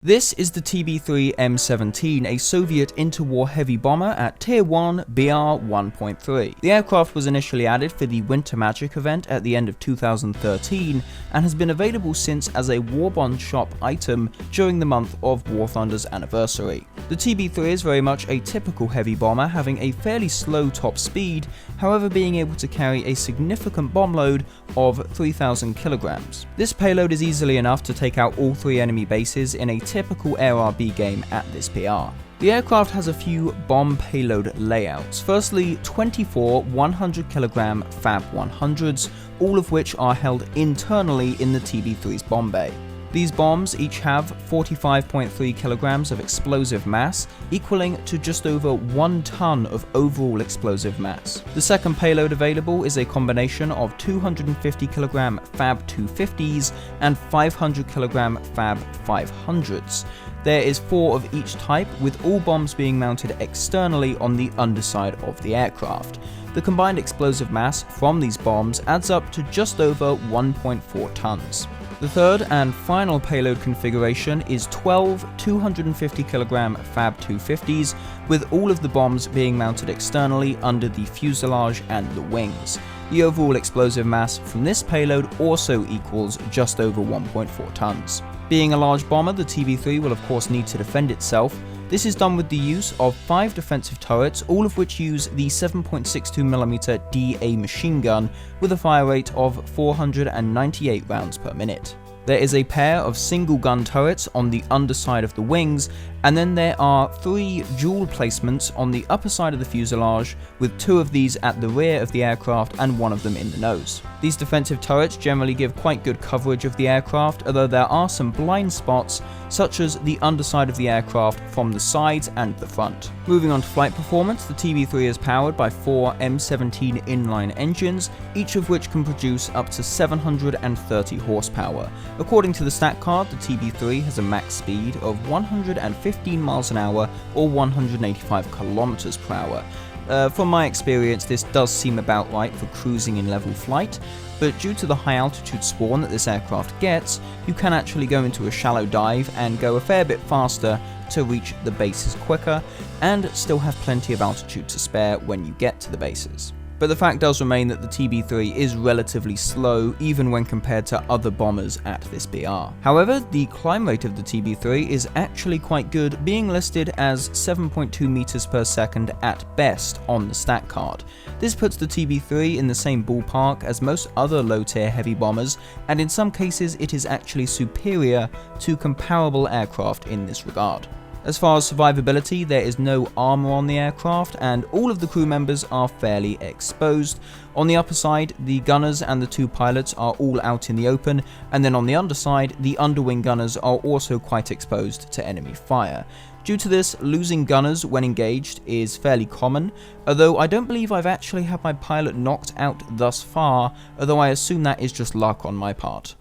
This is the TB-3M-17, a Soviet interwar heavy bomber at Tier 1 BR 1.3. The aircraft was initially added for the Winter Magic event at the end of 2013 and has been available since as a Warbond shop item during the month of War Thunder's anniversary. The TB-3 is very much a typical heavy bomber, having a fairly slow top speed, however being able to carry a significant bomb load of 3,000 kilograms. This payload is easily enough to take out all 3 enemy bases in a typical ARB game at this PR. The aircraft has a few bomb payload layouts. Firstly, 24 100kg Fab 100s, all of which are held internally in the TB-3's bomb bay. These bombs each have 45.3 kilograms of explosive mass, equaling to just over 1 ton of overall explosive mass. The second payload available is a combination of 250 kilogram Fab 250s and 500 kilogram Fab 500s. There is 4 of each type, with all bombs being mounted externally on the underside of the aircraft. The combined explosive mass from these bombs adds up to just over 1.4 tons. The third and final payload configuration is 12 250kg Fab 250s, with all of the bombs being mounted externally under the fuselage and the wings. The overall explosive mass from this payload also equals just over 1.4 tons. Being a large bomber, the TB-3 will of course need to defend itself. This is done with the use of 5 defensive turrets, all of which use the 7.62mm DA machine gun with a fire rate of 498 rounds per minute. There is a pair of single gun turrets on the underside of the wings, and then there are 3 dual placements on the upper side of the fuselage, with 2 of these at the rear of the aircraft and 1 of them in the nose. These defensive turrets generally give quite good coverage of the aircraft, although there are some blind spots, such as the underside of the aircraft from the sides and the front. Moving on to flight performance, the TB-3 is powered by 4 M17 inline engines, each of which can produce up to 730 horsepower. According to the stat card, the TB-3 has a max speed of 115 miles an hour or 185 kilometers per hour. From my experience, this does seem about right for cruising in level flight, but due to the high altitude spawn that this aircraft gets, you can actually go into a shallow dive and go a fair bit faster to reach the bases quicker, and still have plenty of altitude to spare when you get to the bases. But the fact does remain that the TB-3 is relatively slow even when compared to other bombers at this BR. However, the climb rate of the TB-3 is actually quite good, being listed as 7.2 meters per second at best on the stat card. This puts the TB-3 in the same ballpark as most other low-tier heavy bombers, and in some cases it is actually superior to comparable aircraft in this regard. As far as survivability, there is no armor on the aircraft, and all of the crew members are fairly exposed. On the upper side, the gunners and the 2 pilots are all out in the open, and then on the underside, the underwing gunners are also quite exposed to enemy fire. Due to this, losing gunners when engaged is fairly common, although I don't believe I've actually had my pilot knocked out thus far, although I assume that is just luck on my part.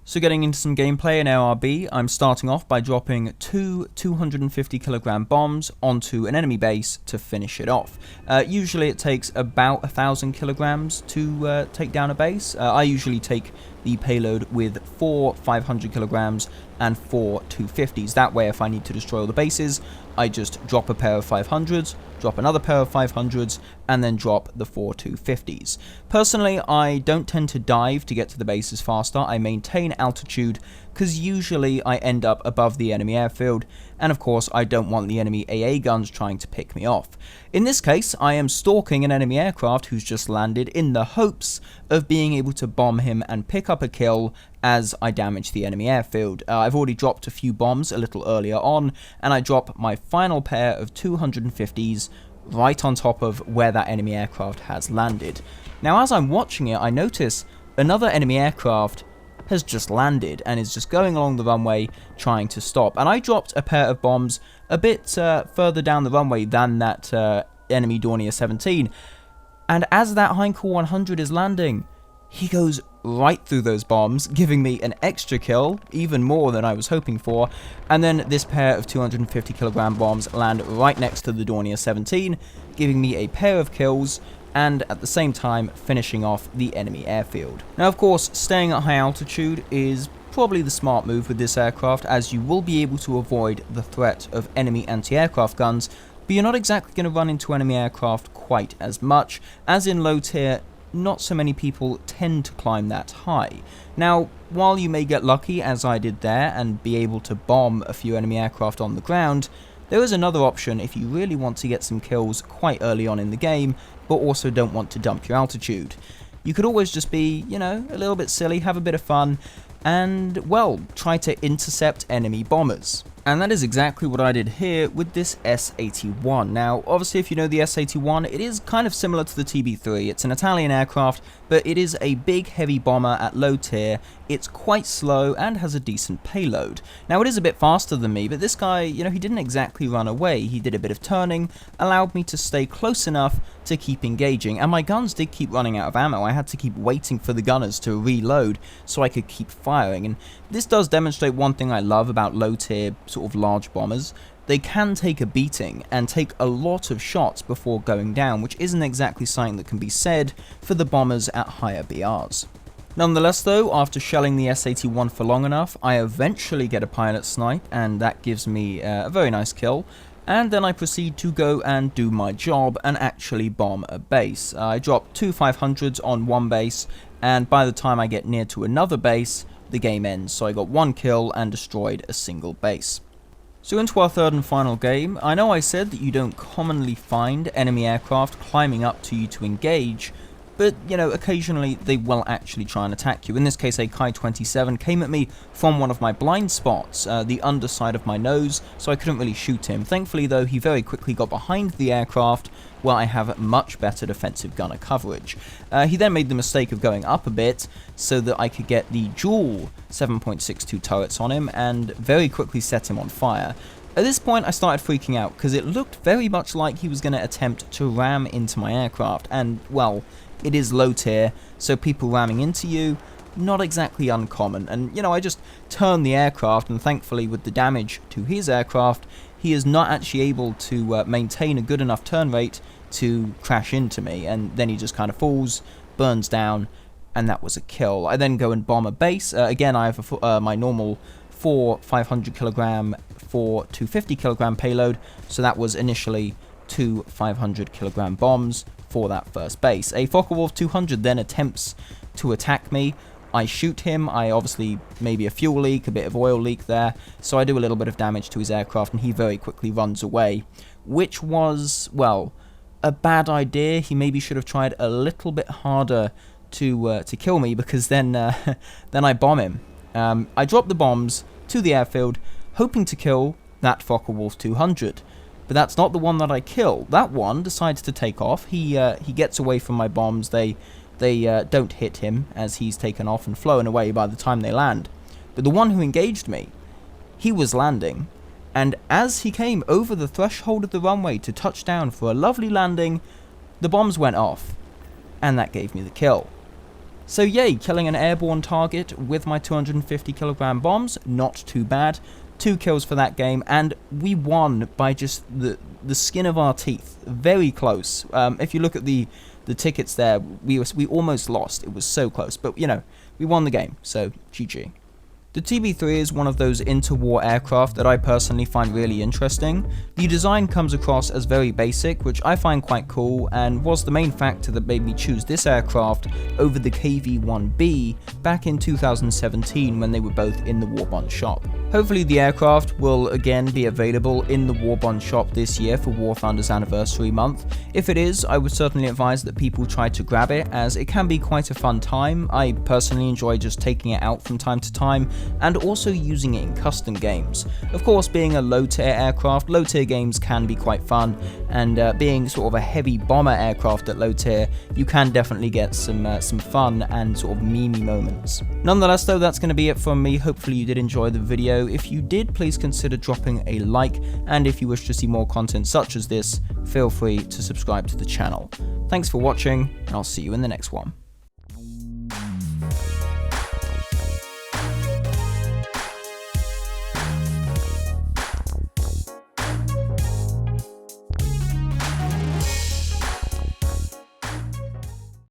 So getting into some gameplay in ARB, I'm starting off by dropping 2 250kg bombs onto an enemy base to finish it off. Usually it takes about 1,000 kilograms to take down a base. I usually take the payload with 4 500 kilograms and 4 250s. That way, if I need to destroy all the bases, I just drop a pair of 500s, drop another pair of 500s, and then drop the 4 250s. Personally, I don't tend to dive to get to the bases faster. I maintain altitude because usually I end up above the enemy airfield, and of course I don't want the enemy AA guns trying to pick me off. In this case, I am stalking an enemy aircraft who's just landed in the hopes of being able to bomb him and pick up a kill as I damage the enemy airfield. I've already dropped a few bombs a little earlier on, and I drop my final pair of 250s right on top of where that enemy aircraft has landed. Now as I'm watching it, I notice another enemy aircraft has just landed and is just going along the runway trying to stop, and I dropped a pair of bombs a bit further down the runway than that enemy Dornier 17, and as that Heinkel 100 is landing, he goes right through those bombs, giving me an extra kill, even more than I was hoping for, and then this pair of 250kg bombs land right next to the Dornier 17, giving me a pair of kills, and at the same time finishing off the enemy airfield. Now of course, staying at high altitude is probably the smart move with this aircraft, as you will be able to avoid the threat of enemy anti-aircraft guns, but you're not exactly going to run into enemy aircraft quite as much, as in low tier, not so many people tend to climb that high. Now, while you may get lucky, as I did there, and be able to bomb a few enemy aircraft on the ground, there is another option if you really want to get some kills quite early on in the game, but also don't want to dump your altitude. You could always just be, you know, a little bit silly, have a bit of fun, and, well, try to intercept enemy bombers. And that is exactly what I did here with this S-81. Now, obviously, if you know the S-81, it is kind of similar to the TB-3. It's an Italian aircraft, but it is a big, heavy bomber at low tier. It's quite slow and has a decent payload. Now, it is a bit faster than me, but this guy, you know, he didn't exactly run away. He did a bit of turning, allowed me to stay close enough to keep engaging, and my guns did keep running out of ammo. I had to keep waiting for the gunners to reload so I could keep firing, and this does demonstrate one thing I love about low tier sort of large bombers. They can take a beating and take a lot of shots before going down, which isn't exactly something that can be said for the bombers at higher BRs. Nonetheless though, after shelling the S-81 for long enough, I eventually get a pilot snipe, and that gives me a very nice kill. And then I proceed to go and do my job and actually bomb a base. I drop 2 500s on one base, and by the time I get near to another base, the game ends. So I got 1 kill and destroyed a single base. So into our third and final game. I know I said that you don't commonly find enemy aircraft climbing up to you to engage, but, you know, occasionally they will actually try and attack you. In this case, a Ki-27 came at me from one of my blind spots, the underside of my nose, so I couldn't really shoot him. Thankfully, though, he very quickly got behind the aircraft, where I have much better defensive gunner coverage. He then made the mistake of going up a bit, so that I could get the dual 7.62 turrets on him, and very quickly set him on fire. At this point, I started freaking out, because it looked very much like he was going to attempt to ram into my aircraft, and, well, it is low tier, so people ramming into you, not exactly uncommon. And, you know, I just turned the aircraft, and thankfully with the damage to his aircraft, he is not actually able to maintain a good enough turn rate to crash into me, and then he just kind of falls, burns down, and that was a kill. I then go and bomb a base. Again, I have my normal 4 500 kilogram, 4 250 kilogram payload, so that was initially 2 500 kilogram bombs for that first base. A Focke-Wulf 200 then attempts to attack me. I shoot him. I obviously, maybe a fuel leak, a bit of oil leak there, so I do a little bit of damage to his aircraft, and he very quickly runs away, which was, well, a bad idea. He maybe should have tried a little bit harder to kill me, because then I bomb him. I drop the bombs to the airfield, hoping to kill that Focke-Wulf 200. But that's not the one that I kill. That one decides to take off. He gets away from my bombs. They don't hit him, as he's taken off and flown away by the time they land. But the one who engaged me, he was landing, and as he came over the threshold of the runway to touch down for a lovely landing, the bombs went off, and that gave me the kill. So yay, killing an airborne target with my 250 kilogram bombs, not too bad. 2 kills for that game, and we won by just the skin of our teeth. Very close. If you look at the tickets there, we almost lost. It was so close, but, you know, we won the game, so GG. The TB-3 is one of those interwar aircraft that I personally find really interesting. The design comes across as very basic, which I find quite cool, and was the main factor that made me choose this aircraft over the KV-1B back in 2017 when they were both in the Warbond shop. Hopefully the aircraft will again be available in the Warbond shop this year for War Thunder's anniversary month. If it is, I would certainly advise that people try to grab it, as it can be quite a fun time. I personally enjoy just taking it out from time to time, and also using it in custom games. Of course, being a low-tier aircraft, low-tier games can be quite fun, and being sort of a heavy bomber aircraft at low-tier, you can definitely get some fun and sort of memey moments. Nonetheless though, that's going to be it from me. Hopefully you did enjoy the video. If you did, please consider dropping a like, and if you wish to see more content such as this, feel free to subscribe to the channel. Thanks for watching, and I'll see you in the next one.